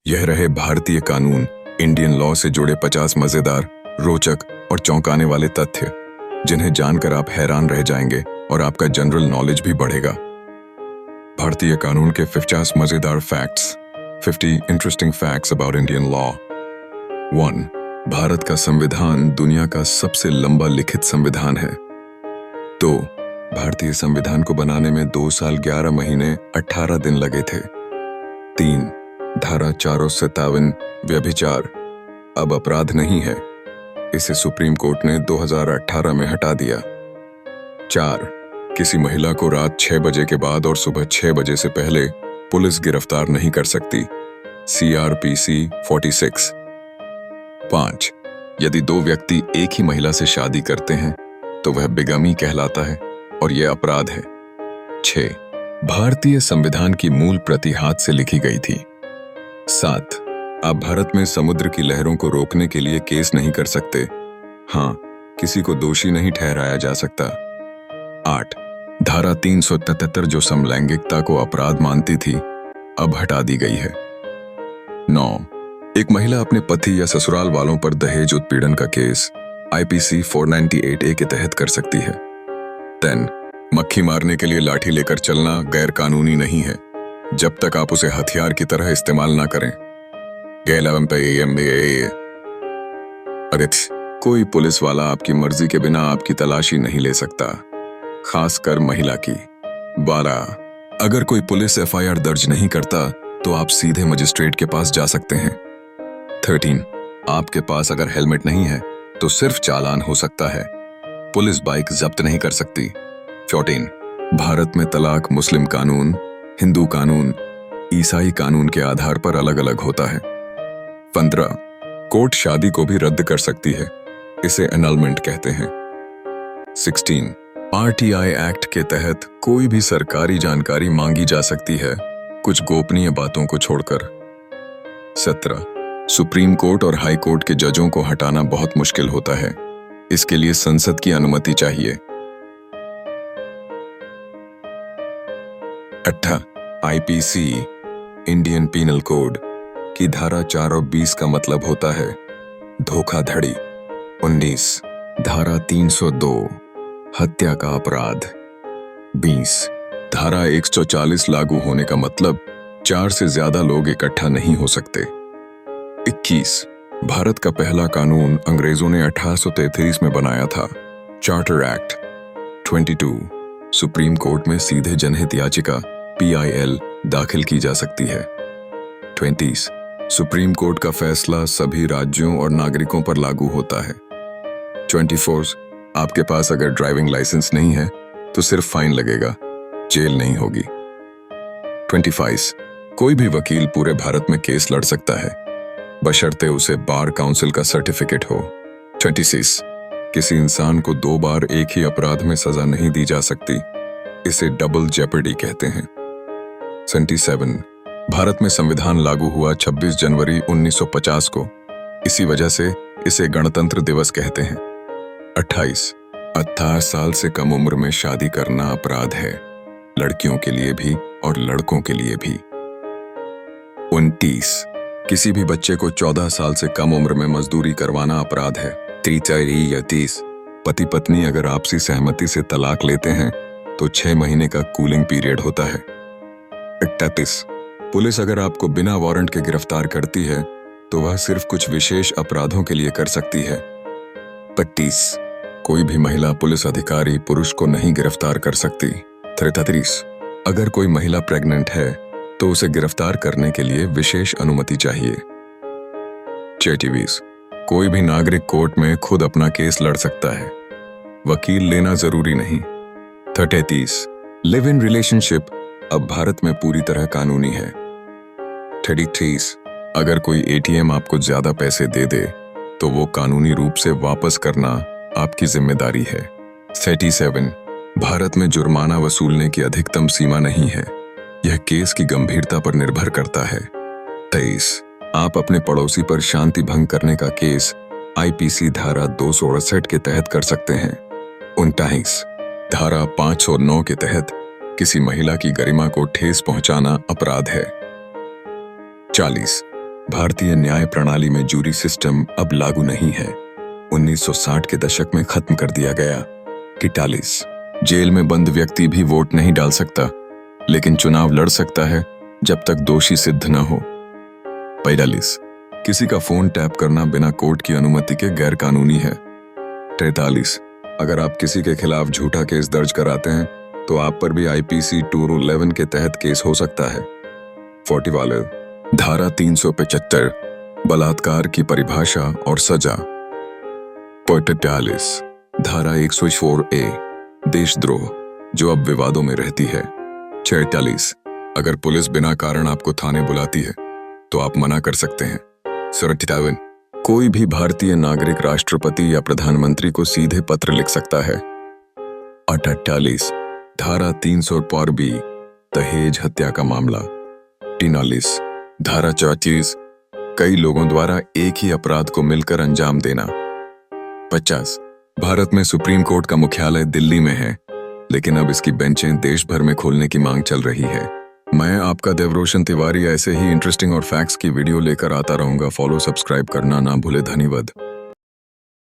यह रहे भारतीय कानून, इंडियन लॉ से जुड़े 50 मजेदार, रोचक और चौंकाने वाले तथ्य, जिन्हें जानकर आप हैरान रह जाएंगे और आपका जनरल नॉलेज भी बढ़ेगा। भारतीय कानून के 50 मजेदार facts. 50 interesting facts about Indian law. 1. Bharat का संविधान दुनिया का सबसे लंबा लिखित संविधान है। 2. भारतीय संविधान को बनाने में 2 साल 11 महीने 18 दिन लगे थे। 3. धारा 457 व्यभिचार अब अपराध नहीं है, इसे सुप्रीम कोर्ट ने 2018 में हटा दिया। 4. किसी महिला को रात 6 बजे के बाद और सुबह 6 बजे से पहले पुलिस गिरफ्तार नहीं कर सकती। CRPC 46। 5. यदि 2 व्यक्ति एक ही महिला से शादी करते हैं तो वह बिगमी कहलाता है और यह अपराध है। 6. भारतीय संविधान की मूल प्रति हाथ से लिखी गई थी। 7. आप भारत में समुद्र की लहरों को रोकने के लिए केस नहीं कर सकते। हाँ, किसी को दोषी नहीं ठहराया जा सकता। 8. धारा 373 जो समलैंगिकता को अपराध मानती थी, अब हटा दी गई है। 9. एक महिला अपने पति या ससुराल वालों पर दहेज उत्पीड़न का केस IPC 498A के तहत कर सकती है। 10. मक्खी मारने के लिए लाठी लेकर चलना गैर कानूनी नहीं है, जब तक आप उसे हथियार की तरह इस्तेमाल ना करें। कोई पुलिस वाला आपकी मर्जी के बिना आपकी तलाशी नहीं ले सकता, खासकर महिला की। 12. अगर कोई पुलिस FIR दर्ज नहीं करता तो आप सीधे मजिस्ट्रेट के पास जा सकते हैं। 13. आपके पास अगर हेलमेट नहीं है तो सिर्फ चालान हो सकता है, पुलिस बाइक जब्त नहीं कर सकती। 14. भारत में तलाक मुस्लिम कानून, हिंदू कानून, ईसाई कानून के आधार पर अलग अलग होता है। 15. कोर्ट शादी को भी रद्द कर सकती है, इसे एनलमेंट कहते हैं। 16. RTI एक्ट के तहत कोई भी सरकारी जानकारी मांगी जा सकती है, कुछ गोपनीय बातों को छोड़कर। 17. सुप्रीम कोर्ट और हाई कोर्ट के जजों को हटाना बहुत मुश्किल होता है, इसके लिए संसद की अनुमति चाहिए। 18. IPC इंडियन पीनल कोड की धारा 4 और 20 का मतलब होता है धोखाधड़ी। 19. धारा 302 हत्या का अपराध। 20. धारा 140 लागू होने का मतलब 4 से ज्यादा लोग इकट्ठा नहीं हो सकते। 21. भारत का पहला कानून अंग्रेजों ने 1833 में बनाया था, चार्टर एक्ट। 22. सुप्रीम कोर्ट में सीधे जनहित याचिका PIL दाखिल की जा सकती है। 20. सुप्रीम कोर्ट का फैसला सभी राज्यों और नागरिकों पर लागू होता है। 24. आपके पास अगर ड्राइविंग लाइसेंस नहीं है तो सिर्फ फाइन लगेगा, जेल नहीं होगी। 25. कोई भी वकील पूरे भारत में केस लड़ सकता है, बशर्ते उसे बार काउंसिल का सर्टिफिकेट हो। 26. किसी इंसान को 2 बार एक ही अपराध में सजा नहीं दी जा सकती, इसे डबल जेपर्डी कहते हैं। 27. भारत में संविधान लागू हुआ 26 जनवरी 1950 को, इसी वजह से इसे गणतंत्र दिवस कहते हैं। 28. 18 साल से कम उम्र में शादी करना अपराध है, लड़कियों के लिए भी और लड़कों के लिए भी। 29. किसी भी बच्चे को 14 साल से कम उम्र में मजदूरी करवाना अपराध है। 30. पति पत्नी अगर आपसी सहमति से तलाक लेते हैं तो 6 महीने का कूलिंग पीरियड होता है। 31. पुलिस अगर आपको बिना वारंट के गिरफ्तार करती है तो वह सिर्फ कुछ विशेष अपराधों के लिए कर सकती है। 32. कोई भी महिला पुलिस अधिकारी पुरुष को नहीं गिरफ्तार कर सकती। 33. अगर कोई महिला प्रेग्नेंट है तो उसे गिरफ्तार करने के लिए विशेष अनुमति चाहिए। 34. कोई भी नागरिक कोर्ट में खुद अपना केस लड़ सकता है, वकील लेना जरूरी नहीं। 33. लिव इन रिलेशनशिप अब भारत में पूरी तरह कानूनी है। 33. अगर कोई ATM आपको ज्यादा पैसे दे दे तो वो कानूनी रूप से वापस करना आपकी जिम्मेदारी है। 37. भारत में जुर्माना वसूलने की अधिकतम सीमा नहीं है, यह केस की गंभीरता पर निर्भर करता है। 23. आप अपने पड़ोसी पर शांति भंग करने का केस IPC धारा 268 के तहत कर सकते हैं। 29. धारा 509 के तहत किसी महिला की गरिमा को ठेस पहुंचाना अपराध है। 40. भारतीय न्याय प्रणाली में जूरी सिस्टम अब लागू नहीं है। 1960 के दशक में खत्म कर दिया गया। 41 जेल में बंद व्यक्ति भी वोट नहीं डाल सकता, लेकिन चुनाव लड़ सकता है जब तक दोषी सिद्ध न हो। 42 किसी का फोन टैप करना बिना कोर्ट की अनुमति के गैर कानूनी है। 43 अगर आप किसी के खिलाफ झूठा केस दर्ज कराते हैं तो आप पर भी IPC 211 के तहत केस हो सकता है। 41 धारा 375 बलात्कार की परिभाषा और सजा। 45 धारा 104A देशद्रोह, जो अब विवादों में रहती है। 46 अगर पुलिस बिना कारण आपको थाने बुलाती है तो आप मना कर सकते हैं। 47 कोई भी भारतीय नागरिक राष्ट्रपति या प्रधानमंत्री को सीधे पत्र लिख सकता है। 48 धारा 304B दहेज हत्या का मामला। 43 धारा 34 कई लोगों द्वारा एक ही अपराध को मिलकर अंजाम देना। 50 भारत में सुप्रीम कोर्ट का मुख्यालय दिल्ली में है, लेकिन अब इसकी बेंचें देश भर में खोलने की मांग चल रही है। मैं आपका देवरोशन तिवारी ऐसे ही इंटरेस्टिंग और फैक्ट्स की वीडियो लेकर आता रहूंगा। फॉलो सब्सक्राइब करना ना भूले। धन्यवाद।